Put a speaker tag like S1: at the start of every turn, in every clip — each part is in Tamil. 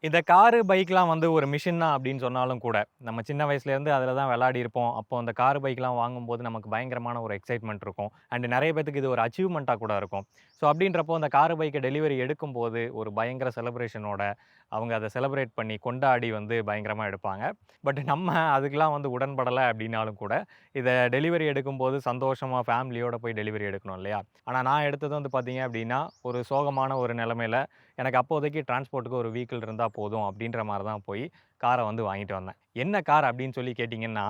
S1: இந்த காரு, பைக்லாம் வந்து ஒரு மிஷின் தான் அப்படின்னு சொன்னாலும் கூட, நம்ம சின்ன வயசுலேருந்து அதில தான் விளையாடியிருப்போம். அப்போ அந்த கார், பைக்லாம் வாங்கும்போது நமக்கு பயங்கரமான ஒரு எக்ஸைட்மென்ட் இருக்கும். அண்ட் நெறைய பேத்துக்கு இது ஒரு அச்சீவ்மென்ட்டா கூட இருக்கும். ஸோ அப்படின்றப்போ அந்த கார், பைக்க டெலிவரி எடுக்கும்போது ஒரு பயங்கர செலிப்ரேஷனோட அவங்க அத செலிப்ரேட் பண்ணி, கொண்டாடி வந்து பயங்கரமா எடுப்பாங்க. பட் நம்ம அதுக்கெல்லாம் வந்து உடன்படல அப்படின்னாலும் கூட, இத டெலிவரி எடுக்கும்போது சந்தோஷமா ஃபேமிலியோட போய் டெலிவரி எடுக்கணும் இல்லையா? ஆனா நான் எடுத்தது வந்து பார்த்தீங்க அப்படின்னா, ஒரு சோகமான ஒரு நிலைமையில எனக்கு அப்போதைக்கு டிரான்ஸ்போர்ட்க்கு ஒரு வெஹிக்கிள் இருந்தா போதும் அப்படின்ற மாரி தான் போய் கார வந்து வாங்கிட்டு வந்தேன். என்ன கார் அப்படின்னு சொல்லி கேட்டீங்கன்னா,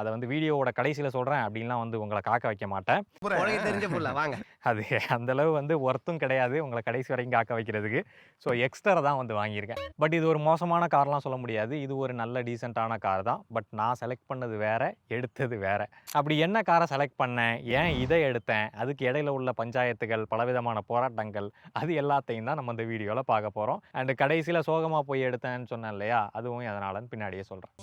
S1: அத வந்து வீடியோவோட கடைசியில சொல்றேன் அப்படின்லாம் வந்து உங்கள காக்க வைக்க மாட்டேன்.
S2: உனக்கு தெரிஞ்ச புள்ள வாங்க.
S1: அது அந்த அளவு வந்து ஒர்த்தும் கிடையாது. உங்கள கடைசி வரைக்கும் காக்க வைக்கிறதுக்கு. ஸோ எக்ஸ்டர தான் வந்து வாங்கியிருக்கேன். பட் இது ஒரு மோசமான கார்லாம் சொல்ல முடியாது. இது ஒரு நல்ல டீசென்ட்டான கார் தான். பட் நான் செலக்ட் பண்ணது வேற, எடுத்தது வேற. அப்படி என்ன கார செலக்ட் பண்ணேன்? ஏன் இத எடுத்தேன்? அதுக்கு இடையில உள்ள பஞ்சாயத்துகள், பலவிதமான போராட்டங்கள், அது எல்லாத்தையும் தான் நம்ம இந்த வீடியோல பார்க்க போறோம். அண்ட் கடைசியில சோகமா போய் எடுத்தேன்னு சொன்னேன் இல்லையா? அதுவும் எதனாலன்னு பின்னாடியே சொல்றேன்.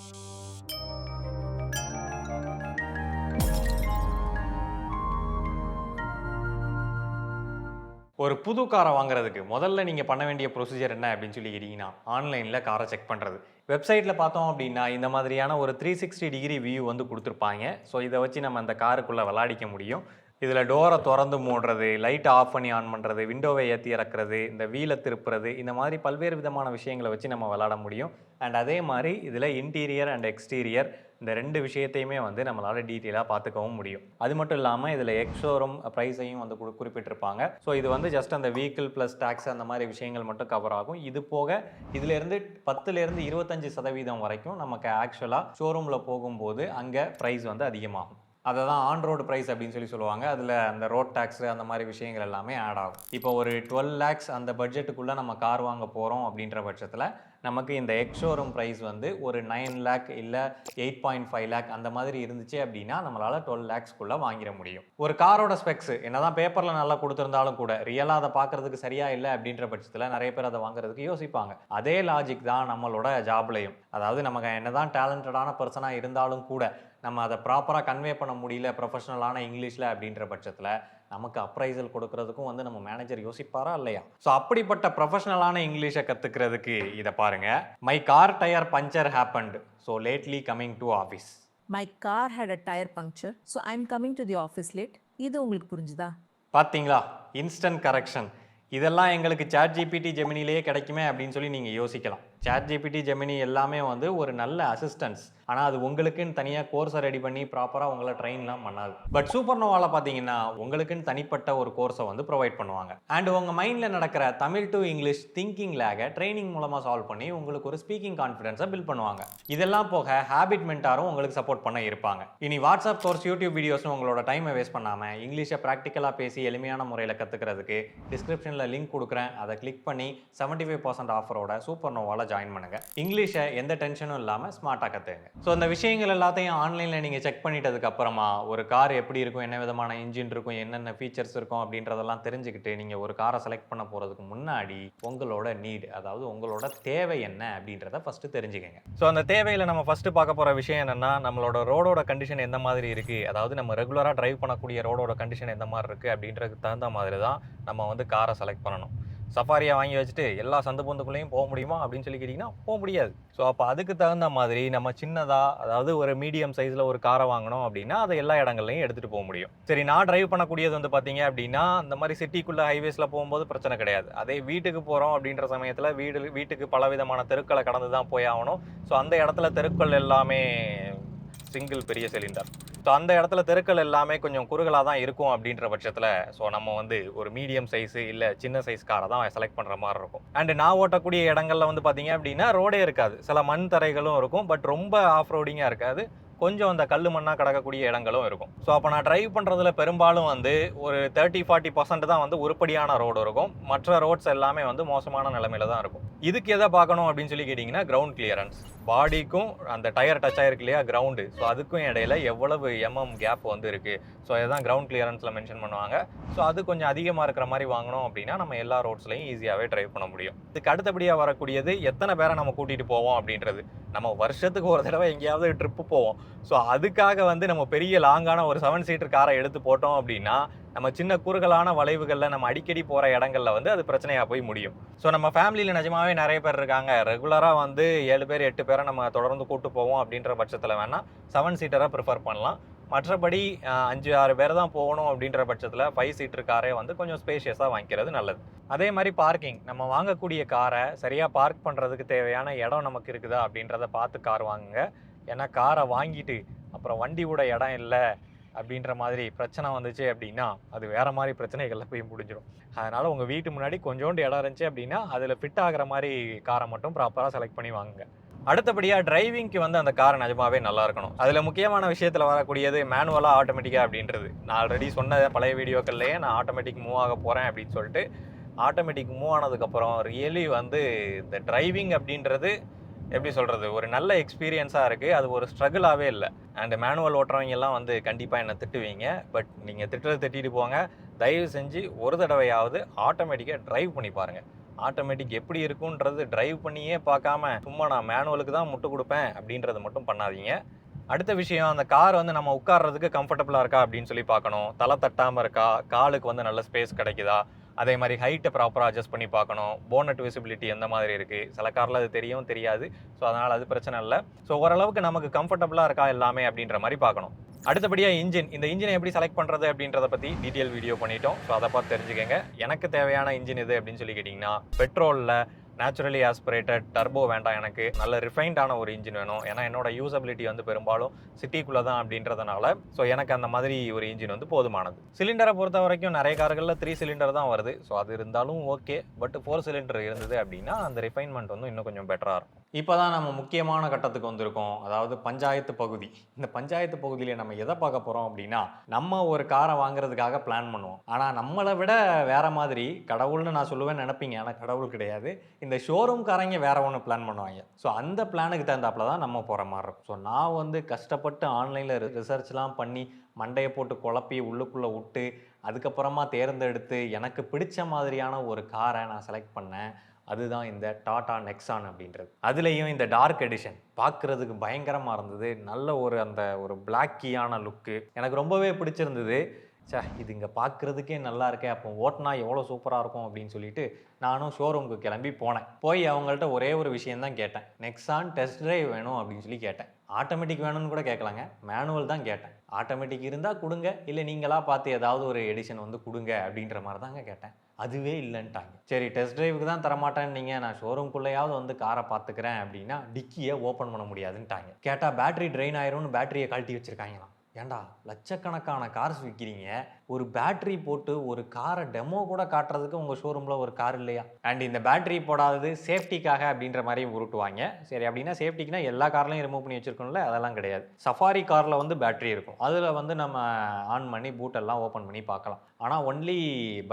S1: ஒரு புது கார வாங்குறதுக்கு முதல்ல நீங்க பண்ண வேண்டிய ப்ரொசீஜர் என்ன அப்படின்னு சொல்லி கேட்டீங்கன்னா, ஆன்லைன்ல கார செக் பண்றது. வெப்சைட்ல பார்த்தோம் அப்படின்னா, இந்த மாதிரியான ஒரு 360 டிகிரி வியூ வந்து குடுத்துருப்பாய்ங்க. ஸோ இத வச்சு நம்ம அந்த காருக்குள்ள விளையாடிக்க முடியும். இதில டோர தொறந்து மூடுறது, லைட்ட ஆஃப் பண்ணி ஆன் பண்றது, விண்டோவ ஏத்தி இறக்குறது, இந்த வீல திருப்புறது, இந்த மாதிரி பல்வேறு விதமான விஷயங்கள வச்சு நம்ம விளையாட முடியும். அண்ட் அதே மாரி இதில இன்டீரியர் அண்ட் எக்ஸ்டீரியர் இந்த 2 விஷயத்தையுமே வந்து நம்மளால டீட்டெயிலா பார்த்துக்கவும் முடியும். அது மட்டும் இல்லாம இதில எக்ஸ் ஷோரூம் பிரைஸையும் வந்து குறிப்பிட்டிருப்பாங்க. ஸோ இது வந்து ஜஸ்ட் அந்த வெஹிக்கிள் பிளஸ் டாக்ஸ் அந்த மாரி விஷயங்கள் மட்டும் கவர் ஆகும். இது போக இதிலேருந்து 10லேருந்து 25% வரைக்கும் நமக்கு ஆக்சுவலா ஷோரூம்ல போகும்போது அங்க பிரைஸ் வந்து அதிகமாகும். அத தான் ஆன் ரோட் பிரைஸ் அப்படின்னு சொல்லி சொல்லுவாங்க. அதில அந்த ரோட் டாக்ஸ் அந்த மாரி விஷயங்கள் எல்லாமே ஆட் ஆகும். இப்போ ஒரு 12 லேக்ஸ் அந்த பட்ஜெட்டுக்குள்ள நம்ம கார் வாங்க போறோம் அப்படின்ற பட்சத்தில, நமக்கு இந்த எக்ஸ் ஷோரூம் பிரைஸ் வந்து ஒரு 9 லேக் இல்ல 8.5 லேக் அந்த மாதிரி இருந்துச்சு அப்படின்னா, நம்மளால 12 லேக்ஸ்க்குள்ள வாங்கிற முடியும். ஒரு காரோட ஸ்பெக்ஸ் என்னதான் பேப்பர்ல நல்லா குடுத்திருந்தாலும் கூட, ரியலா அத பார்க்கறதுக்கு சரியா இல்ல அப்படின்ற பட்சத்தில நெறைய பேர் அத வாங்குறதுக்கு யோசிப்பாங்க. அதே லாஜிக் தான் நம்மளோட ஜாப்லயும். அதாவது நமக்கு என்னதான் டேலண்டடான பெர்சனா இருந்தாலும் கூட, நம்ம அத ப்ராப்பரா கன்வே பண்ண முடியல ப்ரொஃபஷனலான இங்கிலீஷ்ல அப்படின்ற பட்சத்தில, நமக்கு அப்ரைசல் கொடுக்கறதுக்கும் வந்து நம்ம மேனேஜர் யோசிப்பாரா இல்லையா? ஸோ அப்படிப்பட்ட ப்ரொஃபஷனலான இங்கிலீஷ கத்துக்கிறதுக்கு இத பாருங்க. My car tyre puncture happened. So lately coming to office.
S3: My car had a tire puncture, so I'm coming to the office late. இது உங்களுக்கு புரிஞ்சுதா?
S1: பார்த்தீங்களா? Instant correction. இதெல்லாம் எங்களுக்கு ChatGPT, Geminiலேயே கிடைக்குமே அப்படின்னு சொல்லி நீங்க யோசிக்கலாம். ChatGPT, Gemini எல்லாமே வந்து ஒரு நல்ல அசிஸ்டன்ஸ். ஆனா அது உங்களுக்குன்னு தனியா கோர்ஸ ரெடி பண்ணி ப்ராப்பரா உங்கள ட்ரெயின்லாம் பண்ணாது. பட் சூப்பர்னோவால பார்த்தீங்கன்னா, உங்களுக்குன்னு தனிப்பட்ட ஒரு கோர்ஸ வந்து ப்ரொவைட் பண்ணுவாங்க. அண்ட் உங்க மைண்ட்ல நடக்கிற தமிழ் டு இங்கிலீஷ் திங்கிங் லேக ட்ரெய்னிங் மூலமா சால்வ் பண்ணி உங்களுக்கு ஒரு ஸ்பீக்கிங் கான்ஃபிடன்ஸ பில்ட் பண்ணுவாங்க. இதெல்லாம் போக ஹேபிட் மென்டாரும் உங்களுக்கு சப்போர்ட் பண்ண இருப்பாங்க. இனி வாட்ஸ்அப் கோர்ஸ், யூடியூப் வீடியோஸ்னு உங்களோட டைமை வேஸ்ட் பண்ணாம இங்கிலீஷை ப்ராக்டிக்கலா பேசி எளிமையான முறையில் கத்துக்கிறதுக்கு டிஸ்கிரிப்ஷன்ல லிங்க் கொடுக்குறேன். அதை கிளிக் பண்ணி 75% ஆஃபரோட சூப்பர்னோவால ஜாயின் பண்ணுங்க. இங்கிலீஷை எந்த டென்ஷனும் இல்லாம ஸ்மார்ட்டா கத்துங்க. ஸோ இந்த விஷயங்கள் எல்லாத்தையும் ஆன்லைன்ல நீங்க செக் பண்ணிட்டதுக்கு அப்புறமா ஒரு கார் எப்படி இருக்கும், என்ன விதமான இன்ஜின் இருக்கும், என்னென்ன ஃபீச்சர்ஸ் இருக்கும் அப்படின்றதெல்லாம் தெரிஞ்சுக்கிட்டு நீங்க ஒரு காரை செலக்ட் பண்ண போறதுக்கு முன்னாடி உங்களோட நீட், அதாவது உங்களோட தேவை என்ன அப்படின்றத ஃபர்ஸ்ட் தெரிஞ்சுக்கங்க. ஸோ அந்த தேவையில நம்ம ஃபர்ஸ்ட் பார்க்க போற விஷயம் என்னன்னா, நம்மளோட ரோடோட கண்டிஷன் எந்த மாதிரி இருக்கு, அதாவது நம்ம ரெகுலரா டிரைவ் பண்ணக்கூடிய ரோடோட கண்டிஷன் எந்த மாதிரி இருக்கு அப்படின்றதுக்கு தகுந்த மாதிரி தான் நம்ம வந்து காரை செலக்ட் பண்ணணும். சஃபாரியா வாங்கி வச்சுட்டு எல்லா சந்து பொந்துக்குள்ளேயும் போக முடியுமா அப்படின்னு சொல்லி கேட்டிங்கன்னா போக முடியாது. ஸோ அப்போ அதுக்கு தகுந்த மாதிரி நம்ம சின்னதாக, அதாவது ஒரு மீடியம் சைஸில் ஒரு காரை வாங்கணும் அப்படின்னா அதை எல்லா இடங்கள்லையும் எடுத்துகிட்டு போக முடியும். சரி, நான் டிரைவ் பண்ணக்கூடியது வந்து பார்த்தீங்க அப்படின்னா இந்த மாதிரி சிட்டிக்குள்ளே ஹைவேஸில் போகும்போது பிரச்சனை கிடையாது. அதே வீட்டுக்கு போகிறோம் அப்படின்ற சமயத்தில் வீட்டுக்கு பலவிதமான தெருக்களை கடந்து தான் போய் ஆகணும். ஸோ அந்த இடத்துல தெருக்கள் எல்லாமே சிங்கிள் பெரிய சிலிண்டர். ஸோ அந்த இடத்துல தெருக்கள் எல்லாமே கொஞ்சம் குறுகலாக தான் இருக்கும் அப்படின்ற பட்சத்தில் ஸோ நம்ம வந்து ஒரு மீடியம் சைஸு இல்லை சின்ன சைஸ் காரை தான் செலக்ட் பண்ணுற மாதிரி இருக்கும். அண்டு நான் ஓட்டக்கூடிய இடங்கள்ல வந்து பார்த்தீங்க அப்படின்னா ரோடே இருக்காது, சில மண் தரைகளும் இருக்கும். பட் ரொம்ப ஆஃப் ரோடிங்காக இருக்காது, கொஞ்சம் அந்த கல் மண்ணாக கிடக்கக்கூடிய இடங்களும் இருக்கும். ஸோ அப்போ நான் டிரைவ் பண்ணுறதுல பெரும்பாலும் வந்து ஒரு 30-40% தான் வந்து உருப்படியான ரோடு இருக்கும். மற்ற ரோட்ஸ் எல்லாமே வந்து மோசமான நிலைமையில தான் இருக்கும். இதுக்கு எதை பார்க்கணும் அப்படின்னு சொல்லி கேட்டிங்கன்னா, கிரவுண்ட் கிளியரன்ஸ். பாடிக்கும் அந்த டயர் டச் ஆயிருக்கு இல்லையா, கிரவுண்டு, ஸோ அதுக்கும் இடையில எவ்வளவு கேப் வந்து இருக்குது. ஸோ அதுதான் கிரவுண்ட் கிளியரன்ஸில் மென்ஷன் பண்ணுவாங்க. ஸோ அது கொஞ்சம் அதிகமாக இருக்கிற மாதிரி வாங்கணும் அப்படின்னா நம்ம எல்லா ரோட்ஸ்லையும் ஈஸியாகவே டிரைவ் பண்ண முடியும். இதுக்கு அடுத்தபடியாக வரக்கூடியது எத்தனை பேரை நம்ம கூட்டிகிட்டு போவோம் அப்படின்றது. நம்ம வருஷத்துக்கு ஒரு தடவை எங்கேயாவது ட்ரிப்பு போவோம். ஸோ அதுக்காக வந்து நம்ம பெரிய லாங்கான ஒரு 7 சீட்டர் காரை எடுத்து போட்டோம் அப்படின்னா நம்ம சின்ன குறுகலான வளைவுகளில் நம்ம அடிக்கடி போகிற இடங்கள்ல வந்து அது பிரச்சனையாக போய் முடியும். ஸோ நம்ம ஃபேமிலியில் நிஜமாவே நிறைய பேர் இருக்காங்க, ரெகுலராக வந்து 7 பேர் 8 பேரை நம்ம தொடர்ந்து கூட்டு போவோம் அப்படின்ற பட்சத்தில் வேணால் 7 சீட்டராக ப்ரிஃபர் பண்ணலாம். மற்றபடி 5-6 பேர் தான் போகணும் அப்படின்ற பட்சத்தில் 5 சீட்டர் காரே வந்து கொஞ்சம் ஸ்பேஷியஸாக வாங்கிக்கிறது நல்லது. அதே மாதிரி பார்க்கிங், நம்ம வாங்கக்கூடிய காரை சரியாக பார்க் பண்ணுறதுக்கு தேவையான இடம் நமக்கு இருக்குதா அப்படின்றத பார்த்து கார் வாங்குங்க. ஏன்னா காரை வாங்கிட்டு அப்புறம் வண்டி விட இடம் இல்லை அப்படின்ற மாதிரி பிரச்சனை வந்துச்சு அப்படின்னா அது வேறு மாதிரி பிரச்சனைகளில் போய் முடிஞ்சிடும். அதனால் உங்கள் வீட்டு முன்னாடி கொஞ்சோண்டு இடம் இருந்துச்சு அப்படின்னா அதில் ஃபிட் ஆகிற மாதிரி காரை மட்டும் ப்ராப்பராக செலக்ட் பண்ணி வாங்குங்க. அடுத்தபடியாக டிரைவிங்க்கு வந்து அந்த கார் நிஜமாவே நல்லா இருக்கணும். அதில் முக்கியமான விஷயத்தில் வரக்கூடியது மேனுவலாக ஆட்டோமேட்டிக்காக அப்படின்றது. நான் ஆல்ரெடி சொன்ன பழைய வீடியோக்கள்லேயே நான் ஆட்டோமேட்டிக் மூவ் ஆக போகிறேன் அப்படின்னு சொல்லிட்டு ஆட்டோமேட்டிக் மூவ் ஆனதுக்கப்புறம் ரியலி வந்து இந்த டிரைவிங் அப்படின்றது எப்படி சொல்கிறது, ஒரு நல்ல எக்ஸ்பீரியன்ஸாக இருக்குது. அது ஒரு ஸ்ட்ரகிளாகவே இல்லை. அண்ட் மேனுவல் ஓட்டுறவங்க எல்லாம் வந்து கண்டிப்பாக என்னை திட்டுவீங்க. பட் நீங்கள் திட்டிட்டு போங்க. தயவு செஞ்சு ஒரு தடவையாவது ஆட்டோமேட்டிக்காக டிரைவ் பண்ணி பாருங்கள். ஆட்டோமேட்டிக் எப்படி இருக்குன்றது டிரைவ் பண்ணியே பார்க்காம சும்மா நான் மேனுவலுக்கு தான் முட்டு கொடுப்பேன் அப்படின்றத மட்டும் பண்ணாதீங்க. அடுத்த விஷயம், அந்த கார் வந்து நம்ம உட்கார்றதுக்கு கம்ஃபர்டபுளாக இருக்கா அப்படின்னு சொல்லி பார்க்கணும். தலை தட்டாமல் இருக்கா, காலுக்கு வந்து நல்ல ஸ்பேஸ் கிடைக்குதா, அதே மாதிரி ஹைட்டை ப்ராப்பராக அட்ஜஸ்ட் பண்ணி பார்க்கணும். போனட் விசிபிலிட்டி எந்த மாதிரி இருக்குது, சில காரில் அது தெரியாது. ஸோ அதனால் அது பிரச்சனை இல்லை. ஸோ ஓரளவுக்கு நமக்கு கம்ஃபர்டபுளாக இருக்கா எல்லாமே அப்படின்ற மாதிரி பார்க்கணும். அடுத்தபடியாக இன்ஜின், இந்த இன்ஜினை எப்படி செலக்ட் பண்ணுறது அப்படின்றத பற்றி டீட்டெயில் வீடியோ பண்ணிட்டோம். ஸோ அதை பார்த்து தெரிஞ்சுக்கங்க. எனக்கு தேவையான இன்ஜின் எது அப்படின்னு சொல்லி கேட்டிங்கன்னா, பெட்ரோலில் நேச்சுரலி ஆஸ்பிரேட்டட் டர்போ வேண்டாம், எனக்கு நல்ல ரிஃபைண்டான ஒரு இன்ஜின் வேணும். ஏன்னா என்னோட யூசபிலிட்டி வந்து பெரும்பாலும் சிட்டிக்குள்ளே தான் அப்படின்றதுனால ஸோ எனக்கு அந்த மாதிரி ஒரு இன்ஜின் வந்து போதுமானது. சிலிண்டரை பொறுத்த வரைக்கும் நிறைய கார்களில் 3 சிலிண்டர் தான் வருது. ஸோ அது இருந்தாலும் ஓகே. பட் 4 சிலிண்டர் இருந்தது அப்படின்னா அந்த ரிஃபைன்மெண்ட் வந்து இன்னும் கொஞ்சம் பெட்டராக இருக்கும். இப்போ தான் நம்ம முக்கியமான கட்டத்துக்கு வந்திருக்கோம், அதாவது பஞ்சாயத்து பகுதி. இந்த பஞ்சாயத்து பகுதியில் நம்ம எதை பார்க்க போகிறோம் அப்படின்னா, நம்ம ஒரு காரை வாங்குறதுக்காக பிளான் பண்ணுவோம். ஆனால் நம்மளை விட வேற மாதிரி கடவுள்னு நான் சொல்லுவேன்னு நினைப்பீங்க. ஆனால் கடவுள் கிடையாது. இந்த ஷோரூம்காரங்க வேற ஒன்று பிளான் பண்ணுவாங்க. ஸோ அந்த பிளானுக்கு தகுந்தாப்புல தான் நம்ம போகிற மாதிரி இருக்கும். ஸோ நான் வந்து கஷ்டப்பட்டு ஆன்லைனில் ரிசர்ச்லாம் பண்ணி மண்டையை போட்டு குழப்பி உள்ளுக்குள்ளே விட்டு அதுக்கப்புறமா தேர்ந்தெடுத்து எனக்கு பிடிச்ச மாதிரியான ஒரு காரை நான் செலக்ட் பண்ணேன். அதுதான் இந்த டாடா நெக்ஸான் அப்படின்றது. அதுலேயும் இந்த டார்க் எடிஷன் பார்க்குறதுக்கு பயங்கரமாக இருந்தது. நல்ல ஒரு பிளாக்கியான லுக்கு எனக்கு ரொம்பவே பிடிச்சிருந்தது. இது இங்கே பார்க்குறதுக்கே நல்லா இருக்கே, அப்போ ஓட்டினா எவ்வளோ சூப்பராக இருக்கும் அப்படின்னு சொல்லிட்டு நானும் ஷோரூமுக்கு கிளம்பி போனேன். போய் அவங்கள்ட்ட ஒரே ஒரு விஷயந்தான் கேட்டேன், நெக்ஸான் டெஸ்ட் ட்ரைவ் வேணும் அப்படின்னு சொல்லி கேட்டேன். ஆட்டோமேட்டிக் வேணும்னு கூட கேட்கலாங்க, மேனுவல் தான் கேட்டேன். ஆட்டோமேட்டிக் இருந்தால் கொடுங்க, இல்லை நீங்களாக பார்த்து ஏதாவது ஒரு எடிஷன் வந்து கொடுங்க அப்படின்ற மாதிரி தாங்க கேட்டேன். அதுவே இல்லைன்ட்டாங்க. சரி டெஸ்ட் ட்ரைவுக்கு தான் தரமாட்டேன்னு நீங்கள், நான் ஷோரூம்குள்ளேயாவது வந்து காரை பார்த்துக்கிறேன் அப்படின்னா டிக்கியை ஓப்பன் பண்ண முடியாதுன்ட்டாங்க. கேட்டால் பேட்டரி ட்ரெயின் ஆயிரும்னு பேட்டரியை கழட்டி வச்சுருக்காங்களாம். ஏன்டா லட்சக்கணக்கான கார்ஸ் விற்கிறீங்க, ஒரு பேட்டரி போட்டு ஒரு காரை டெமோ கூட காட்டுறதுக்கு உங்கள் ஷோரூமில் ஒரு கார் இல்லையா? அண்ட் இந்த பேட்டரி போடாதது சேஃப்டிக்காக அப்படின்ற மாதிரியும் உருட்டுவாங்க. சரி அப்படின்னா சேஃப்டிக்குனா எல்லா கார்லையும் ரிமூவ் பண்ணி வச்சுருக்கோம்ல, அதெல்லாம் கிடையாது. சஃபாரி காரில் வந்து பேட்டரி இருக்கும், அதில் வந்து நம்ம ஆன் பண்ணி பூட்டெல்லாம் ஓப்பன் பண்ணி பார்க்கலாம். ஆனால் ஒன்லி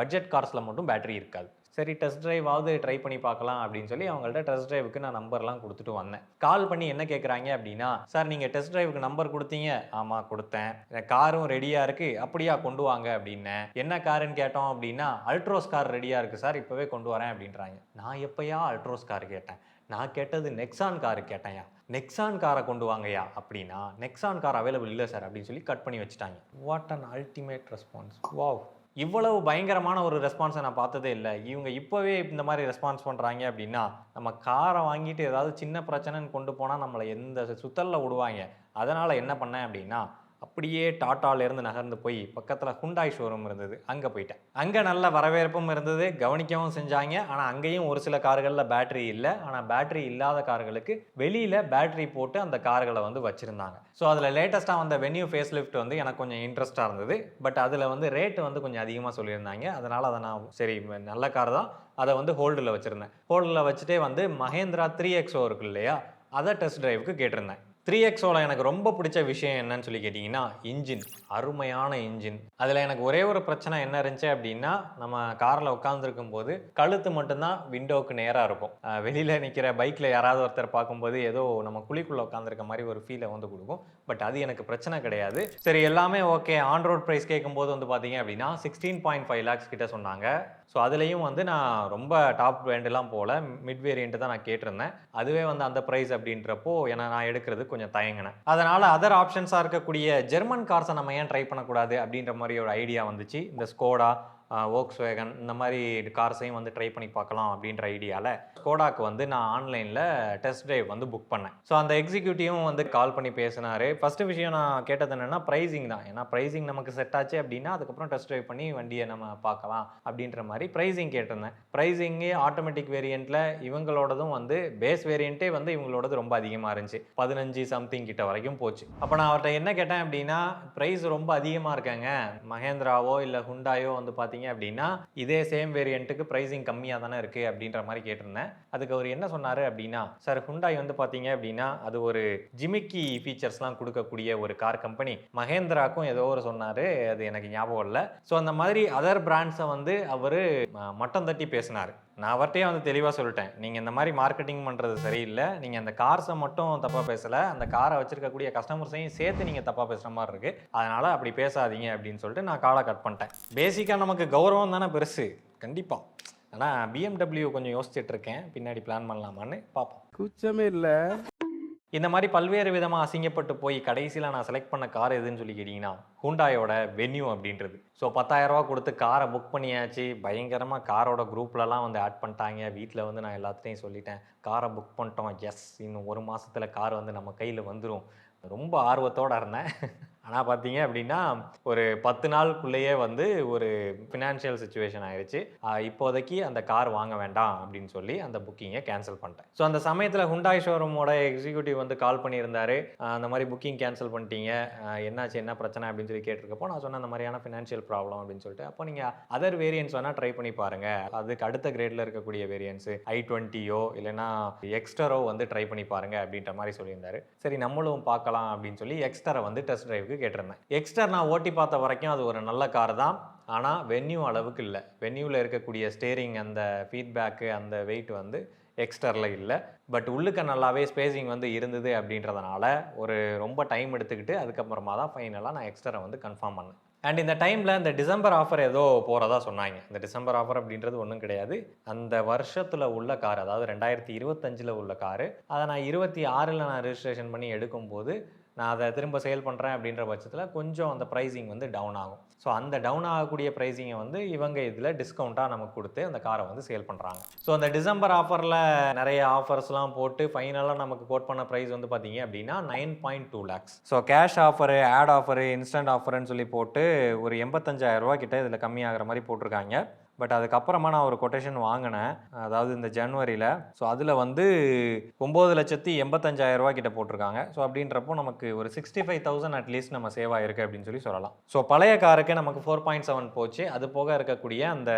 S1: பட்ஜெட் கார்ஸில் மட்டும் பேட்டரி இருக்காது. சரி டெஸ்ட் ட்ரைவாவது ட்ரை பண்ணி பார்க்கலாம் அப்படின்னு சொல்லி அவங்கள்ட்ட டெஸ்ட் ட்ரைவுக்கு நான் நம்பர்லாம் கொடுத்துட்டு வந்தேன். கால் பண்ணி என்ன கேட்குறாங்க அப்படின்னா, சார் நீங்கள் டெஸ்ட் ட்ரைவுக்கு நம்பர் கொடுத்தீங்க? ஆமாம் கொடுத்தேன், காரும் ரெடியாக இருக்குது, அப்படியா கொண்டு வாங்க அப்படின்னேன். என்ன காருன்னு கேட்டோம் அப்படின்னா, அல்ட்ரோஸ் கார் ரெடியாக இருக்குது சார், இப்போவே கொண்டு வரேன் அப்படின்றாங்க. நான் எப்போயா அல்ட்ரோஸ் கார் கேட்டேன்? நான் கேட்டது நெக்ஸான் காரு கேட்டேன்யா. நெக்ஸான் காரை கொண்டு வாங்கயா அப்படின்னா, நெக்ஸான் கார் அவைலபிள் இல்லை சார் அப்படின்னு சொல்லி கட் பண்ணி வச்சுட்டாங்க. What an ultimate response. Wow, இவ்வளவு பயங்கரமான ஒரு ரெஸ்பான்ஸை நான் பார்த்ததே இல்லை. இவங்க இப்போவே இந்த மாதிரி ரெஸ்பான்ஸ் பண்ணுறாங்க அப்படின்னா, நம்ம காரை வாங்கிட்டு ஏதாவது சின்ன பிரச்சனைன்னு கொண்டு போனால் நம்மளை எந்த சுத்தலில் விடுவாங்க. அதனால் என்ன பண்ணேன் அப்படின்னா, அப்படியே டாட்டாலேருந்து நகர்ந்து போய் பக்கத்தில் ஹுண்டாய் ஷோரூம் இருந்தது, அங்கே போயிட்டேன். அங்கே நல்ல வரவேற்பும் இருந்தது, கவனிக்கவும் செஞ்சாங்க. ஆனால் அங்கேயும் ஒரு சில கார்களில் பேட்டரி இல்லை. ஆனால் பேட்டரி இல்லாத கார்களுக்கு வெளியில் பேட்டரி போட்டு அந்த கார்களை வந்து வச்சுருந்தாங்க. ஸோ அதில் லேட்டஸ்ட்டாக வந்த வென்யூ ஃபேஸ் லிஃப்ட் வந்து எனக்கு கொஞ்சம் இன்ட்ரெஸ்ட்டாக இருந்தது. பட் அதில் வந்து ரேட்டு வந்து கொஞ்சம் அதிகமாக சொல்லியிருந்தாங்க. அதனால் அதை நான் சரி நல்ல கார் தான், அதை வந்து ஹோல்டில் வச்சுருந்தேன். ஹோல்டில் வச்சுட்டே வந்து மஹேந்திரா 3XO இருக்கு இல்லையா, அதை டெஸ்ட் ட்ரைவுக்கு கேட்டிருந்தேன். 3XOவில் எனக்கு ரொம்ப பிடிச்ச விஷயம் என்னன்னு சொல்லி கேட்டிங்கன்னா, இன்ஜின், அருமையான இன்ஜின். அதில் எனக்கு ஒரே ஒரு பிரச்சனை என்ன இருந்துச்சு அப்படின்னா, நம்ம காரில் உட்காந்துருக்கும் போது கழுத்து மட்டும்தான் விண்டோவுக்கு நேராக இருக்கும். வெளியில் நிற்கிற பைக்கில் யாராவது ஒருத்தர் பார்க்கும்போது ஏதோ நம்ம குழிக்குள்ளே உட்காந்துருக்க மாதிரி ஒரு ஃபீலை வந்து கொடுக்கும். பட் அது எனக்கு பிரச்சனை கிடையாது. சரி எல்லாமே ஓகே. ஆன் ரோட் ப்ரைஸ் கேட்கும்போது வந்து பார்த்தீங்க அப்படின்னா 16.5 lakhs கிட்ட சொன்னாங்க. ஸோ அதுலேயும் வந்து நான் ரொம்ப டாப் வேண்டெல்லாம் போல மிட் வேரியண்ட் தான் நான் கேட்டிருந்தேன். அதுவே வந்து அந்த ப்ரைஸ் அப்படின்றப்போ ஏன்னா நான் எடுக்கிறது கொஞ்சம் தயங்கினேன். அதனால் அதர் ஆப்ஷன்ஸாக இருக்கக்கூடிய ஜெர்மன் கார்ஸை நம்ம ஏன் ட்ரை பண்ணக்கூடாது அப்படின்ற மாதிரி ஒரு ஐடியா வந்துச்சு. இந்த ஸ்கோடா, வோக்ஸ்வேகன் இந்த மாதிரி கார்ஸையும் வந்து ட்ரை பண்ணி பார்க்கலாம் அப்படின்ற ஐடியாவில் ஸ்கோடாக்கு வந்து நான் ஆன்லைனில் டெஸ்ட் ட்ரைவ் வந்து புக் பண்ணேன். ஸோ அந்த எக்ஸிக்யூட்டிவும் வந்து கால் பண்ணி பேசினார். ஃபஸ்ட்டு விஷயம் நான் கேட்டது என்னென்னா ப்ரைஸிங் தான். ஏன்னா ப்ரைஸிங் நமக்கு செட் ஆச்சு அப்படின்னா அதுக்கப்புறம் டெஸ்ட் ட்ரைவ் பண்ணி வண்டியை நம்ம பார்க்கலாம் அப்படின்ற மாதிரி ப்ரைஸிங் கேட்டிருந்தேன். ப்ரைஸிங்கு ஆட்டோமேட்டிக் வேரியண்ட்டில் இவங்களோடதும் வந்து பேஸ் வேரியண்ட்டே வந்து இவங்களோடது ரொம்ப அதிகமாக இருந்துச்சு. 15 சம்திங் கிட்ட வரைக்கும் போச்சு. அப்போ நான் அவர்கிட்ட என்ன கேட்டேன் அப்படின்னா, ப்ரைஸ் ரொம்ப அதிகமாக இருக்காங்க, மஹேந்திராவோ இல்லை ஹுண்டாயோ வந்து பார்த்தீங்க அப்படின்னா இதே சேம் வேரியண்ட்டுக்கு ப்ரைஸிங் கம்மியாக தானே இருக்குது அப்படின்ற மாதிரி கேட்டிருந்தேன். அதுக்கு அவர் என்ன சொன்னார் அப்படின்னா, சார் ஹுண்டாய் வந்து பார்த்தீங்க அப்படின்னா அது ஒரு ஜிமிக்கி ஃபீச்சர்ஸ்லாம் கொடுக்கக்கூடிய ஒரு கார் கம்பெனி. மஹேந்திராக்கும் ஏதோ ஒரு சொன்னார், அது எனக்கு ஞாபகம் இல்லை. ஸோ அந்த மாதிரி அதர் பிராண்ட்ஸை வந்து அவர் மட்டம் தட்டி பேசினார். நான் அவர்கிட்டயே வந்து தெளிவாக சொல்லிட்டேன், நீங்கள் இந்த மாதிரி மார்க்கெட்டிங் பண்ணுறது சரியில்லை, நீங்கள் அந்த கார்ஸை மட்டும் தப்பாக பேசலை, அந்த காரை வச்சிருக்கக்கூடிய கஸ்டமர்ஸையும் சேர்த்து நீங்கள் தப்பாக பேசுகிற மாதிரி இருக்குது, அதனால் அப்படி பேசாதீங்க அப்படின்னு சொல்லிட்டு நான் காலை கட் பண்ணிட்டேன். பேசிக்காக நமக்கு கௌரவம் தானே பெருசு, கண்டிப்பாக. ஆனால் BMW கொஞ்சம் யோசிச்சுட்டு இருக்கேன், பின்னாடி பிளான் பண்ணலாமான்னு பார்ப்போம்.
S2: கூச்சமே இல்லை.
S1: இந்த மாதிரி பல்வேறு விதமாக அசிங்கப்பட்டு போய் கடைசியில் நான் செலக்ட் பண்ண கார் எதுன்னு சொல்லி கேட்டிங்கன்னா ஹூண்டாயோட வென்யூ அப்படின்றது. ஸோ 10,000 ரூபா கொடுத்து காரை புக் பண்ணியாச்சு. பயங்கரமாக காரோட குரூப்லலாம் வந்து ஆட் பண்ணிட்டாங்க. வீட்டில் வந்து நான் எல்லாத்தையும் சொல்லிட்டேன், காரை புக் பண்ணிட்டோம், எஸ் இன்னும் 1 மாதத்தில் கார் வந்து நம்ம கையில் வந்துடும். ரொம்ப ஆர்வத்தோடு இருந்தேன். ஆனால் பார்த்தீங்க அப்படின்னா ஒரு 10 நாளுக்குள்ளேயே வந்து ஒரு ஃபினான்ஷியல் சுச்சுவேஷன் ஆயிடுச்சு. இப்போதைக்கு அந்த கார் வாங்க வேண்டாம் அப்படின்னு சொல்லி அந்த புக்கிங்கை கேன்சல் பண்ணிட்டேன். ஸோ அந்த சமயத்தில் ஹுண்டாய் ஷோரூமோட எக்ஸிக்யூட்டிவ் வந்து கால் பண்ணியிருந்தாரு. அந்த மாதிரி புக்கிங் கேன்சல் பண்ணிட்டீங்க, என்னாச்சு, என்ன பிரச்சனை அப்படின்னு சொல்லி கேட்டிருக்கப்போ நான் சொன்னேன், அந்த மாதிரியான ஃபினான்ஷியல் ப்ராப்ளம் அப்படின்னு சொல்லிட்டு. அப்போ நீங்கள் அதர் வேரியன்ஸ் வேணால் ட்ரை பண்ணி பாருங்கள், அதுக்கு அடுத்த கிரேடில் இருக்கக்கூடிய வேரியன்ஸு i20யோ இல்லைனா எக்ஸ்டரோ வந்து ட்ரை பண்ணி பாருங்கள் அப்படின்ற மாதிரி சொல்லியிருந்தாரு. சரி நம்மளும் பார்க்கலாம் அப்படின்னு சொல்லி எக்ஸ்டரை வந்து டெஸ்ட் ட்ரைவுக்கு கேட்டிருந்தேன். எக்ஸ்டர் நான் ஓட்டி பார்த்த வரைக்கும் அது ஒரு நல்ல கார் தான், ஆனால் வென்யூ அளவுக்கு இல்லை. வென்யூவில் இருக்கக்கூடிய ஸ்டேரிங், அந்த ஃபீட்பேக்கு, அந்த வெயிட் வந்து எக்ஸ்டரில் இல்லை. பட் உள்ளுக்க நல்லாவே ஸ்பேசிங் வந்து இருந்தது அப்படின்றதுனால ஒரு ரொம்ப டைம் எடுத்துக்கிட்டு அதுக்கப்புறமா தான் ஃபைனலாக நான் எக்ஸ்டரை வந்து கன்ஃபார்ம் பண்ணேன். அண்ட் இந்த டைமில் இந்த டிசம்பர் ஆஃபர் ஏதோ போகிறதா சொன்னாங்க. இந்த டிசம்பர் ஆஃபர் அப்படின்றது ஒன்றும் கிடையாது, அந்த வருஷத்தில் உள்ள கார், அதாவது 2025 உள்ள காரு, அதை நான் 26 நான் ரிஜிஸ்ட்ரேஷன் பண்ணி எடுக்கும்போது நான் அதை திரும்ப சேல் பண்ணுறேன் அப்படின்ற பட்சத்தில் கொஞ்சம் அந்த ப்ரைஸிங் வந்து டவுன் ஆகும். ஸோ அந்த டவுன் ஆகக்கூடிய ப்ரைஸிங்கை வந்து இவங்க இதில் டிஸ்கவுண்ட்டாக நமக்கு கொடுத்து அந்த காரை வந்து சேல் பண்ணுறாங்க. ஸோ அந்த டிசம்பர் ஆஃபரில் நிறைய ஆஃபர்ஸ்லாம் போட்டு ஃபைனலாக நமக்கு கோட் பண்ண ப்ரைஸ் வந்து பார்த்தீங்க அப்படின்னா 9.2 lakhs. So cash offer, add offer, instant ஆஃபர்னு சொல்லி போட்டு ஒரு 85,000 ரூபா கிட்ட இதில் கம்மியாகிற மாதிரி போட்டிருக்காங்க. பட் அதுக்கப்புறமா நான் ஒரு கொட்டேஷன் வாங்கினேன், அதாவது இந்த ஜனவரியில். ஸோ அதில் வந்து 9,85,000 ரூபா கிட்ட போட்டிருக்காங்க. ஸோ அப்படின்றப்போ நமக்கு ஒரு 65,000 அட்லீஸ்ட் நம்ம சேவ் ஆகிருக்கு அப்படின்னு சொல்லி சொல்லலாம். ஸோ பழைய காருக்கு நமக்கு 4.7 போச்சு. அது போக இருக்கக்கூடிய அந்த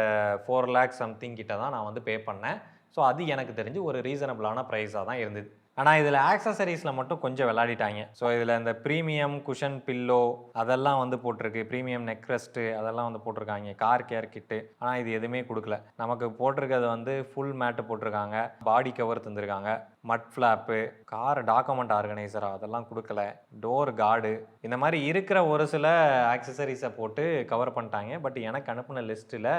S1: 4 lakh சம்திங் கிட்ட தான் நான் வந்து பே பண்ணேன். ஸோ அது எனக்கு தெரிஞ்சு ஒரு ரீசனபிளான ப்ரைஸாக தான் இருந்தது. ஆனால் இதில் ஆக்சசரிஸில் மட்டும் கொஞ்சம் விளையாடிட்டாங்க. ஸோ இதில் இந்த ப்ரீமியம் குஷன் பில்லோ அதெல்லாம் வந்து போட்டிருக்கு, ப்ரீமியம் நெக் ரெஸ்ட்டு அதெல்லாம் வந்து போட்டிருக்காங்க, கார் கேர் கிட்டு. ஆனால் இது எதுவுமே கொடுக்கல. நமக்கு போட்டிருக்கிறது வந்து ஃபுல் மேட்டு போட்டிருக்காங்க, பாடி கவர் தந்துருக்காங்க, மட் ஃப்ளாப்பு, கார் டாக்குமெண்ட் ஆர்கனைசரா அதெல்லாம் கொடுக்கல, டோர் கார்டு, இந்த மாதிரி இருக்கிற ஒரு சில ஆக்சசரிஸை போட்டு கவர் பண்ணிட்டாங்க. பட் எனக்கு அனுப்பின லிஸ்ட்டில்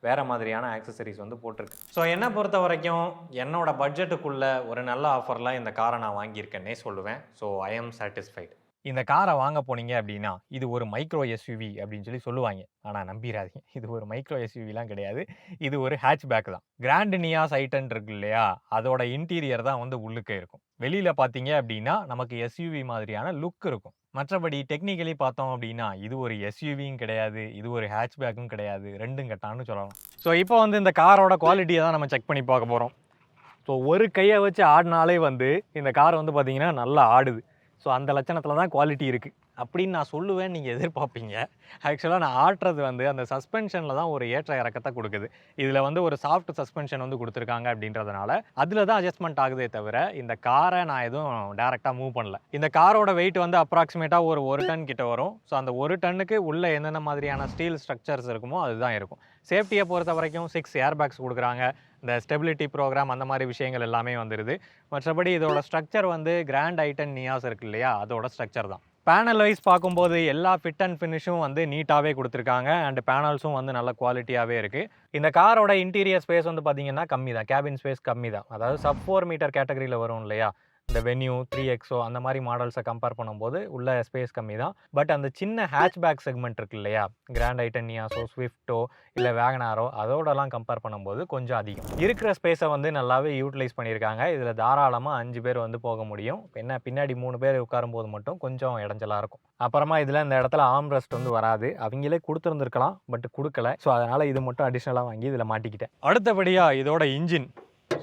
S1: வேறு மாதிரியான ஆக்சசரிஸ் வந்து போட்டிருக்கு. ஸோ என்னை பொறுத்த வரைக்கும் என்னோட பட்ஜெட்டுக்குள்ளே ஒரு நல்ல ஆஃபரில் இந்த காரை நான் வாங்கியிருக்கேன்னே சொல்லுவேன். So I am satisfied. இந்த காரை வாங்க போனீங்க அப்படின்னா இது ஒரு மைக்ரோ எஸ்யூவி அப்படின்னு சொல்லி சொல்லுவாங்க. ஆனால் நம்பிடாதீங்க, இது ஒரு மைக்ரோ எஸ்யூவிலாம் கிடையாது, இது ஒரு ஹேட்ச்பேக் தான். கிராண்ட் நியாஸ் ஐட்டன் இருக்கு இல்லையா, அதோட இன்டீரியர் தான் வந்து உள்ளுக்க இருக்கும். வெளியில் பார்த்தீங்க அப்படின்னா நமக்கு எஸ்யூவி மாதிரியான லுக் இருக்கும். மற்றபடி டெக்னிக்கலி பார்த்தோம் அப்படின்னா இது ஒரு எஸ்யூவியும் கிடையாது, இது ஒரு ஹேட்ச்பேக்கும் கிடையாது, ரெண்டும் கட்டான்னு சொல்லலாம். ஸோ இப்போ வந்து இந்த காரோட குவாலிட்டியை தான் நம்ம செக் பண்ணி பார்க்க போகிறோம். ஸோ ஒரு கையை வச்சு ஆடினாலே வந்து இந்த கார் வந்து பார்த்திங்கன்னா நல்லா ஆடுது. ஸோ அந்த லட்சணத்தில் தான் குவாலிட்டி இருக்குது அப்படின்னு நான் சொல்லுவேன், நீங்கள் எதிர்பார்ப்பீங்க. ஆக்சுவலாக நான் ஆட்டுறது வந்து அந்த சஸ்பென்ஷனில் தான் ஒரு ஏற்ற இறக்கத்தை கொடுக்குது. இதில் வந்து ஒரு சாஃப்ட் சஸ்பென்ஷன் வந்து கொடுத்துருக்காங்க அப்படின்றதுனால அதில் தான் அட்ஜஸ்ட்மெண்ட் ஆகுதே தவிர இந்த காரை நான் எதுவும் டேரெக்டாக மூவ் பண்ணல. இந்த காரோட வெயிட் வந்து அப்ராக்சிமேட்டாக ஒரு 1 டன் கிட்ட வரும். ஸோ அந்த 1 டன்னுக்கு உள்ளே என்னென்ன மாதிரியான ஸ்டீல் ஸ்ட்ரக்சர்ஸ் இருக்குமோ அதுதான் இருக்கும். சேஃப்டியை பொறுத்த வரைக்கும் 6 ஏர் பேக்ஸ் கொடுக்குறாங்க, இந்த ஸ்டெபிலிட்டி ப்ரோக்ராம் அந்த மாதிரி விஷயங்கள் எல்லாமே வந்துடுது. மற்றபடி இதோட ஸ்ட்ரக்சர் வந்து கிராண்ட் ஐட்டன் நியாஸ் இருக்கு இல்லையா, அதோட ஸ்ட்ரக்சர் தான். பேனல் வைஸ் பார்க்கும்போது எல்லா ஃபிட் அண்ட் ஃபினிஷும் வந்து நீட்டாகவே கொடுத்துருக்காங்க அண்ட் பேனல்ஸும் வந்து நல்ல குவாலிட்டியாகவே இருக்குது. இந்த காரோட இன்டீரியர் ஸ்பேஸ் வந்து பார்த்தீங்கன்னா கம்மி தான், கேபின் ஸ்பேஸ் கம்மி தான். அதாவது சப் 4 மீட்டர் கேட்டகரியில் வரும் இல்லையா, இந்த வென்யூ 3XO அந்த மாதிரி மாடல்ஸை கம்பேர் பண்ணும்போது உள்ள ஸ்பேஸ் கம்மி தான். பட் அந்த சின்ன ஹேட்ச்பேக் செக்மெண்ட் இருக்கு இல்லையா, கிராண்ட் ஐட்டன் நியாஸோ, ஸ்விஃப்ட்டோ இல்லை வேகனாரோ அதோடலாம் கம்பேர் பண்ணும்போது கொஞ்சம் அதிகம். இருக்கிற ஸ்பேஸை வந்து நல்லாவே யூட்டிலைஸ் பண்ணியிருக்காங்க. இதில் தாராளமாக 5 பேர் வந்து போக முடியும். என்ன பின்னாடி 3 பேர் உட்காரும்போது மட்டும் கொஞ்சம் இடைஞ்சலாக இருக்கும். அப்புறமா இதில் இந்த இடத்துல ஆம்ரெஸ்ட் வந்து வராது, அவங்களே கொடுத்துருந்துருக்கலாம் பட் கொடுக்கல. ஸோ அதனால் இது மட்டும் அடிஷ்னலாக வாங்கி இதில் மாட்டிக்கிட்டேன். அடுத்தபடியாக இதோட இன்ஜின்.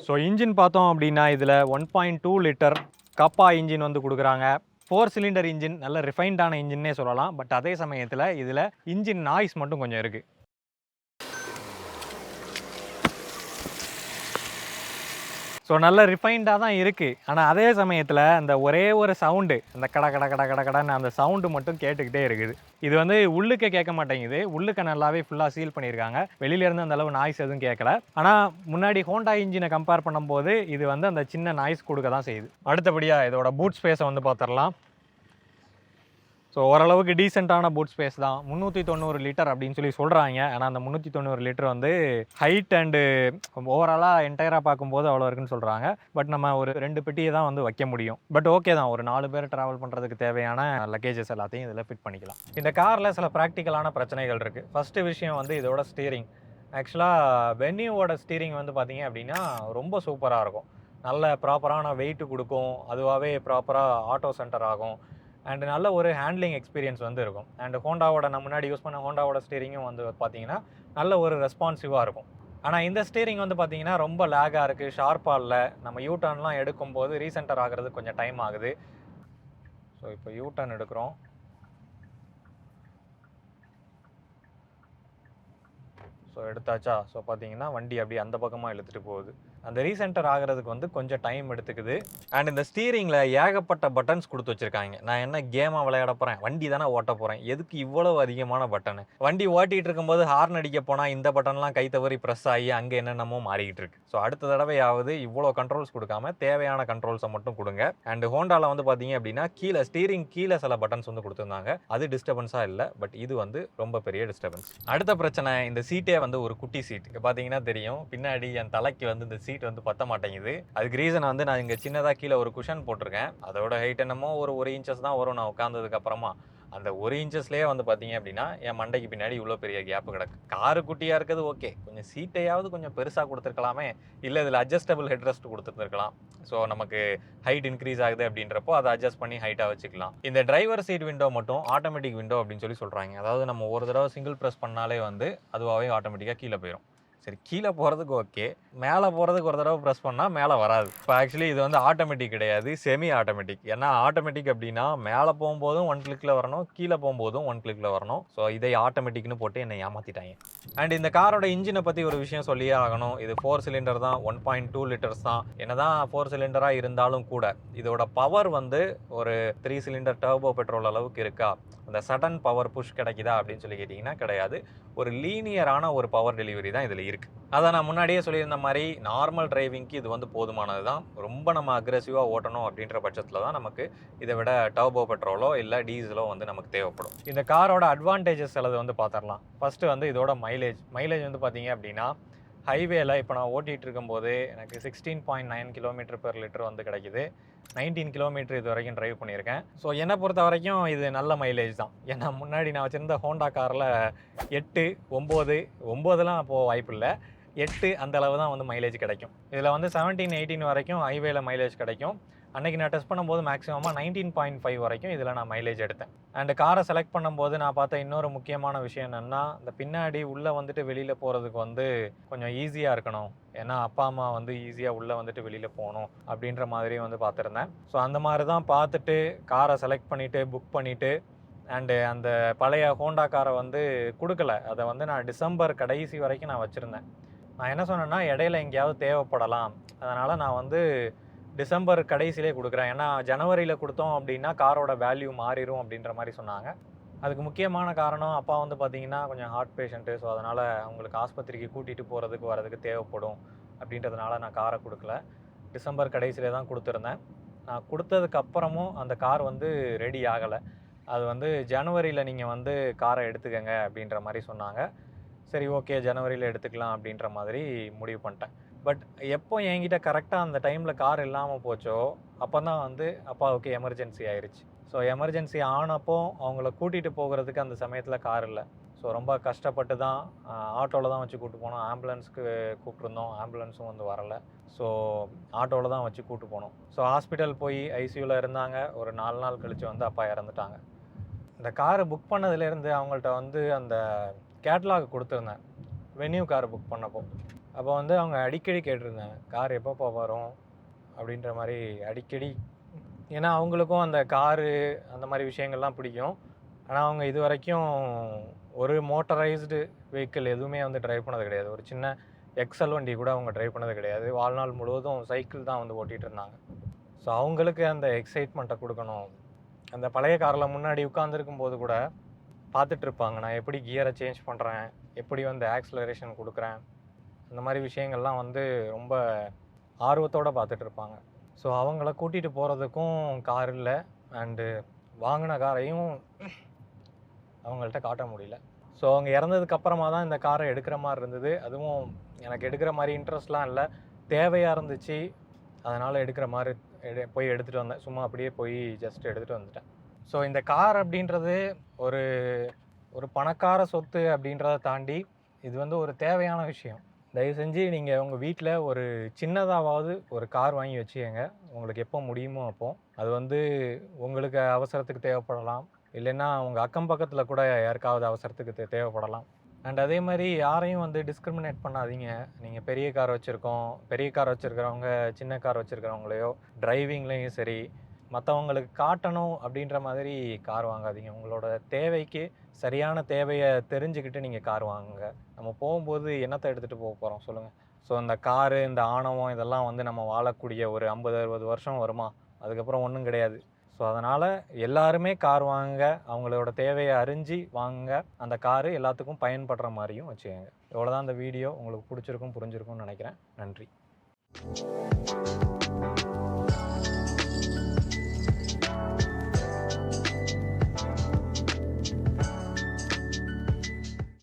S1: ஸோ இன்ஜின் பார்த்தோம் அப்படின்னா இதில் 1.2 லிட்டர் கப்பா இன்ஜின் வந்து கொடுக்குறாங்க. 4 சிலிண்டர் இன்ஜின், நல்ல ரிஃபைன்டான இன்ஜின்னே சொல்லலாம். பட் அதே சமயத்தில் இதில் இன்ஜின் நாய்ஸ் மட்டும் கொஞ்சம் இருக்குது. ஸோ நல்ல ரிஃபைன்டாக தான் இருக்குது. ஆனால் அதே சமயத்தில் அந்த ஒரே ஒரு சவுண்டு, அந்த கட கட கட கட கடன்னு அந்த சவுண்டு மட்டும் கேட்டுக்கிட்டே இருக்குது. இது வந்து உள்ளுக்க கேட்க மாட்டேங்குது. உள்ளுக்க நல்லாவே ஃபுல்லாக சீல் பண்ணியிருக்காங்க. வெளியிலேருந்து அந்த அளவு நாய்ஸ் எதுவும் கேட்கல. ஆனால் முன்னாடி ஹோண்டா இன்ஜினை கம்பேர் பண்ணும்போது இது வந்து அந்த சின்ன நாய்ஸ் கொடுக்க தான் செய்யுது. அடுத்தபடியாக இதோட பூட் ஸ்பேஸை வந்து பார்த்துடலாம். ஸோ ஓரளவுக்கு டீசெண்டான பூட் ஸ்பேஸ் தான். 390 லிட்டர் அப்படின்னு சொல்லி சொல்கிறாங்க. ஆனால் அந்த 390 லிட்டர் வந்து ஹைட் அண்டு ஓவராலாக என்டையராக பார்க்கும்போது அவ்வளோ இருக்குன்னு சொல்கிறாங்க. பட் நம்ம ஒரு 2 பெட்டியை தான் வந்து வைக்க முடியும். பட் ஓகே தான், ஒரு 4 பேர் ட்ராவல் பண்ணுறதுக்கு தேவையான லக்கேஜஸ் எல்லாத்தையும் இதில் ஃபிட் பண்ணிக்கலாம். இந்த காரில் சில ப்ராக்டிக்கலான பிரச்சனைகள் இருக்குது. ஃபஸ்ட்டு விஷயம் வந்து இதோட ஸ்டீரிங். ஆக்சுவலாக வென்யூவோட ஸ்டீரிங் வந்து பார்த்தீங்க அப்படின்னா ரொம்ப சூப்பராக இருக்கும். நல்ல ப்ராப்பரான வெயிட்டு கொடுக்கும், அதுவாகவே ப்ராப்பராக ஆட்டோ சென்டர் ஆகும் அண்ட் நல்ல ஒரு ஹேண்ட்லிங் எக்ஸ்பீரியன்ஸ் வந்து இருக்கும். அண்ட் ஹோண்டாவோட நம்ம முன்னாடி யூஸ் பண்ண ஹோண்டாவோட ஸ்டீரிங்கும் வந்து பார்த்தீங்கன்னா நல்ல ஒரு ரெஸ்பான்சிவாக இருக்கும். ஆனால் இந்த ஸ்டீரிங் வந்து பார்த்தீங்கன்னா ரொம்ப லேகாக இருக்குது, ஷார்ப்பாக இல்லை. நம்ம யூட்டர்ன்லாம் எடுக்கும்போது ரீசென்டர் ஆகிறது கொஞ்சம் டைம் ஆகுது. ஸோ இப்போ யூட்டர்ன் எடுக்கிறோம். ஸோ எடுத்தாச்சா. ஸோ பார்த்தீங்கன்னா வண்டி அப்படியே அந்த பக்கமாக இழுத்துட்டு போகுது. அந்த ரீசென்டர் ஆகிறதுக்கு வந்து கொஞ்சம் டைம் எடுத்துக்குது. அண்ட் இந்த ஸ்டீரிங்கில் ஏகப்பட்ட பட்டன்ஸ் கொடுத்து வச்சுருக்காங்க. நான் என்ன கேமாக விளையாட போகிறேன், வண்டி தானே ஓட்ட போகிறேன், எதுக்கு இவ்வளவு அதிகமான பட்டனு? வண்டி ஓட்டிகிட்டு இருக்கும்போது ஹார்ன் அடிக்க போனால் இந்த பட்டன்லாம் கை தவறி ப்ரெஸ் ஆகி அங்கே என்னென்னமோ மாறிக்கிட்டு இருக்கு. ஸோ அடுத்த தடவையாவது இவ்வளோ கண்ட்ரோல்ஸ் கொடுக்காம தேவையான கண்ட்ரோல்ஸை மட்டும் கொடுங்க. அண்ட் ஹோண்டாவில் வந்து பார்த்தீங்க அப்படின்னா கீழே ஸ்டீரிங் கீழே சில பட்டன்ஸ் வந்து கொடுத்துருந்தாங்க. அது டிஸ்டர்பன்ஸாக இல்லை, பட் இது வந்து ரொம்ப பெரிய டிஸ்டர்பன்ஸ். அடுத்த பிரச்சனை, இந்த சீட்டே வந்து ஒரு குட்டி சீட். இங்கே பார்த்தீங்கன்னா தெரியும், பின்னாடி என் தலைக்கு வந்து இந்த சீட் வந்து பத்த மாட்டேங்குது. அதுக்கு ரீசன் வந்து நான் இங்கே சின்னதாக கீழே ஒரு குஷன் போட்டிருக்கேன். அதோட ஹைட் என்னமோ ஒரு 1 இன்ச்சஸ் தான் வரும் நான் உட்காந்ததுக்கு அப்புறமா. அந்த 1 இன்ச்சஸ்லேயே வந்து பார்த்தீங்க அப்படின்னா என் மண்டைக்கு பின்னாடி இவ்வளோ பெரிய கேப் கிடக்கு. காரு குட்டியாக இருக்குது ஓகே, கொஞ்சம் சீட்டையாவது கொஞ்சம் பெருசாக கொடுத்துருக்கலாமே, இல்லை இதில் அட்ஜஸ்டபிள் ஹெட்ரெஸ்ட் கொடுத்துருந்துருக்கலாம். ஸோ நமக்கு ஹைட் இன்க்ரீஸ் ஆகுது அப்படின்றப்போ அதை அட்ஜஸ்ட் பண்ணி ஹைட்டாக வச்சுக்கலாம். இந்த டிரைவர் சீட் விண்டோ மட்டும் ஆட்டோமேட்டிக் விண்டோ அப்படின்னு சொல்லி சொல்கிறாங்க. அதாவது நம்ம ஒரு தடவை சிங்கிள் ப்ரெஸ் பண்ணாலே வந்து அதுவாகவே ஆட்டோமேட்டிக்காக கீழே போயிடும். சரி, கீழே போகிறதுக்கு ஓகே, மேலே போகிறதுக்கு ஒரு தடவை ப்ரெஸ் பண்ணால் மேலே வராது. இப்போ ஆக்சுவலி இது வந்து ஆட்டோமேட்டிக் கிடையாது, செமி ஆட்டோமேட்டிக். ஏன்னா ஆட்டோமேட்டிக் அப்படின்னா மேலே போகும்போதும் 1 கிளிக்கில் வரணும், கீழே போகும்போதும் 1 கிளிக்கில் வரணும். ஸோ இதை ஆட்டோமேட்டிக்னு போட்டு என்னை ஏமாற்றிட்டாங்க. அண்ட் இந்த காரோட இன்ஜினை பற்றி ஒரு விஷயம் சொல்லியே ஆகணும். இது 4 சிலிண்டர் தான், 1.2 லிட்டர்ஸ் தான். என்னதான் 4 சிலிண்டராக இருந்தாலும் கூட இதோட பவர் வந்து ஒரு 3 சிலிண்டர் டர்போ பெட்ரோல் அளவுக்கு இருக்கா? அந்த சடன் பவர் புஷ் கிடைக்குதா அப்படின்னு சொல்லி கேட்டிங்கன்னா கிடையாது. ஒரு லீனியரான ஒரு பவர் டெலிவரி தான் இதில் இருக்குது. அதை நான் முன்னாடியே சொல்லியிருந்த மாதிரி நார்மல் டிரைவிங்க்கு இது வந்து போதுமானது தான். ரொம்ப நம்ம அக்ரெசிவாக ஓட்டணும் அப்படின்ற பட்சத்தில் தான் நமக்கு இதை விட டர்போ பெட்ரோலோ இல்லை டீசலோ வந்து நமக்கு தேவைப்படும். இந்த காரோட அட்வான்டேஜஸ் சிலது வந்து பார்த்துடலாம். ஃபஸ்ட்டு வந்து இதோட மைலேஜ் வந்து பார்த்தீங்க அப்படின்னா ஹைவேல இப்போ நான் ஓட்டிகிட்டு இருக்கும்போது எனக்கு 16.9 கிலோமீட்டர் பெர் லிட்டர் வந்து கிடைக்குது. 19 கிலோமீட்டர் இது வரைக்கும் ட்ரைவ் பண்ணியிருக்கேன். ஸோ என்னை பொறுத்த வரைக்கும் இது நல்ல மைலேஜ் தான். ஏன்னா முன்னாடி நான் வச்சுருந்த ஹோண்டா காரில் 8, 9 அப்போது வாய்ப்பு இல்லை, 8 அந்த அளவு தான் வந்து மைலேஜ் கிடைக்கும். இதில் வந்து 17, 18 வரைக்கும் ஹைவேல மைலேஜ் கிடைக்கும். அன்றைக்கி நான் டெஸ்ட் பண்ணும்போது மேக்ஸிமமாக 19.5 வரைக்கும் இதில் நான் மைலேஜ் எடுத்தேன். அண்ட் காரை செலக்ட் பண்ணும்போது நான் பார்த்த இன்னொரு முக்கியமான விஷயம் என்னென்னா, இந்த பின்னாடி உள்ளே வந்துட்டு வெளியில் போகிறதுக்கு வந்து கொஞ்சம் ஈஸியாக இருக்கணும். ஏன்னா அப்பா அம்மா வந்து ஈஸியாக உள்ளே வந்துட்டு வெளியில் போகணும் அப்படின்ற மாதிரி வந்து பார்த்துருந்தேன். ஸோ அந்த மாதிரி தான் பார்த்துட்டு காரை செலக்ட் பண்ணிவிட்டு புக் பண்ணிவிட்டு அண்டு அந்த பழைய ஹோண்டா காரை வந்து கொடுக்கல. அதை வந்து நான் டிசம்பர் கடைசி வரைக்கும் நான் வச்சுருந்தேன். நான் என்ன சொன்னேன்னா, இடையில எங்கேயாவது தேவைப்படலாம், அதனால் நான் வந்து டிசம்பர் கடைசியிலே கொடுக்குறேன். ஏன்னா ஜனவரியில் கொடுத்தோம் அப்படின்னா காரோட வேல்யூ மாறிடும் அப்படின்ற மாதிரி சொன்னாங்க. அதுக்கு முக்கியமான காரணம், அப்பா வந்து பார்த்திங்கன்னா கொஞ்சம் ஹார்ட் பேஷண்ட்டு. ஸோ அதனால் அவங்களுக்கு ஆஸ்பத்திரிக்கு கூட்டிகிட்டு போகிறதுக்கு வரதுக்கு தேவைப்படும் அப்படின்றதுனால நான் காரை கொடுக்கல. டிசம்பர் கடைசியிலே தான் கொடுத்துருந்தேன். நான் கொடுத்ததுக்கப்புறமும் அந்த கார் வந்து ரெடி ஆகலை.
S2: அது வந்து ஜனவரியில் நீங்கள் வந்து காரை எடுத்துக்கங்க அப்படின்ற மாதிரி சொன்னாங்க. சரி ஓகே ஜனவரியில் எடுத்துக்கலாம் அப்படின்ற மாதிரி முடிவு பண்ணிட்டேன். பட் எப்போ என்கிட்ட கரெக்டாக அந்த டைமில் கார் இல்லாமல் போச்சோ அப்போ தான் வந்து அப்பாவுக்கு எமர்ஜென்சி ஆயிடுச்சு. ஸோ எமர்ஜென்சி ஆனப்போ அவங்கள கூட்டிகிட்டு போகிறதுக்கு அந்த சமயத்தில் கார் இல்லை. ஸோ ரொம்ப கஷ்டப்பட்டு தான் ஆட்டோவில் தான் வச்சு கூப்பிட்டு போனோம். ஆம்புலன்ஸுக்கு கூப்பிட்ருந்தோம், ஆம்புலன்ஸும் வந்து வரலை. ஸோ ஆட்டோவில் தான் வச்சு கூப்பிட்டு போனோம். ஸோ ஹாஸ்பிட்டல் போய் ஐசியூவில் இருந்தாங்க. ஒரு 4 நாள் கழித்து வந்து அப்பா இறந்துட்டாங்க. இந்த காரை புக் பண்ணதுலேருந்து அவங்கள்ட்ட வந்து அந்த கேட்லாக் கொடுத்துருந்தேன் வென்யூ கார் புக் பண்ணப்போ. அப்போ வந்து அவங்க அடிக்கடி கேட்டிருந்தாங்க கார் எப்போப்போ வரும் அப்படின்ற மாதிரி அடிக்கடி. ஏன்னா அவங்களுக்கும் அந்த காரு அந்த மாதிரி விஷயங்கள்லாம் பிடிக்கும். ஆனால் அவங்க இது வரைக்கும் ஒரு மோட்டரைஸ்டு வெஹிக்கிள் எதுவுமே வந்து ட்ரைவ் பண்ணது கிடையாது. ஒரு சின்ன எக்ஸல் வண்டி கூட அவங்க ட்ரைவ் பண்ணது கிடையாது. வாழ்நாள் முழுவதும் சைக்கிள் தான் வந்து ஓட்டிகிட்டு இருந்தாங்க. ஸோ அவங்களுக்கு அந்த எக்ஸைட்மெண்ட்டை கொடுக்கணும். அந்த பழைய காரில் முன்னாடி உட்காந்துருக்கும் போது கூட பார்த்துட்டு இருப்பாங்க, நான் எப்படி கியரை சேஞ்ச் பண்ணுறேன், எப்படி வந்து ஆக்ஸலரேஷன் கொடுக்குறேன், அந்த மாதிரி விஷயங்கள்லாம் வந்து ரொம்ப ஆர்வத்தோடு பார்த்துட்டு இருப்பாங்க. ஸோ அவங்கள கூட்டிகிட்டு போகிறதுக்கும் கார் இல்லை, அண்டு வாங்கின காரையும் அவங்கள்ட்ட காட்ட முடியல. ஸோ அவங்க இறந்ததுக்கு அப்புறமா தான் இந்த காரை எடுக்கிற மாதிரி இருந்தது. அதுவும் எனக்கு எடுக்கிற மாதிரி இன்ட்ரெஸ்ட்லாம் இல்லை, தேவையாக இருந்துச்சு, அதனால் எடுக்கிற மாதிரி போய் எடுத்துகிட்டு வந்தேன். சும்மா அப்படியே போய் ஜஸ்ட் எடுத்துகிட்டு வந்துட்டேன். ஸோ இந்த கார் அப்படின்றது ஒரு ஒரு பணக்கார சொத்து அப்படின்றத தாண்டி இது வந்து ஒரு தேவையான விஷயம். தயவு செஞ்சு நீங்கள் உங்கள் வீட்டில் ஒரு சின்னதாவது ஒரு கார் வாங்கி வச்சுக்கங்க, உங்களுக்கு எப்போ முடியுமோ அப்போ. அது வந்து உங்களுக்கு அவசரத்துக்கு தேவைப்படலாம், இல்லைன்னா உங்கள் அக்கம் பக்கத்தில் கூட யாருக்காவது அவசரத்துக்கு தேவைப்படலாம். அண்ட் அதே மாதிரி யாரையும் வந்து டிஸ்கிரிமினேட் பண்ணாதீங்க. நீங்கள் பெரிய கார் வச்சுருக்கிறவங்க சின்ன கார் வச்சுருக்கிறவங்களையோ டிரைவிங்லேயும் சரி மற்றவங்களுக்கு காட்டணும் அப்படின்ற மாதிரி கார் வாங்காதீங்க. உங்களோட தேவைக்கு சரியான தேவையை தெரிஞ்சுக்கிட்டு நீங்கள் கார் வாங்குங்க. நம்ம போகும்போது என்னத்தை எடுத்துகிட்டு போக போகிறோம் சொல்லுங்கள். ஸோ இந்த காரு, இந்த ஆணவம் இதெல்லாம் வந்து நம்ம வாழக்கூடிய ஒரு 50-60 வருஷம் வருமா? அதுக்கப்புறம் ஒன்றும் கிடையாது. ஸோ அதனால் எல்லாருமே கார் வாங்குங்க, அவங்களோட தேவையை அறிஞ்சு வாங்குங்க. அந்த காரு எல்லாத்துக்கும் பயன்படுற மாதிரியும் வச்சுக்கோங்க. இவ்வளோதான் இந்த வீடியோ. உங்களுக்கு பிடிச்சிருக்கும் புரிஞ்சிருக்கும்னு நினைக்கிறேன். நன்றி.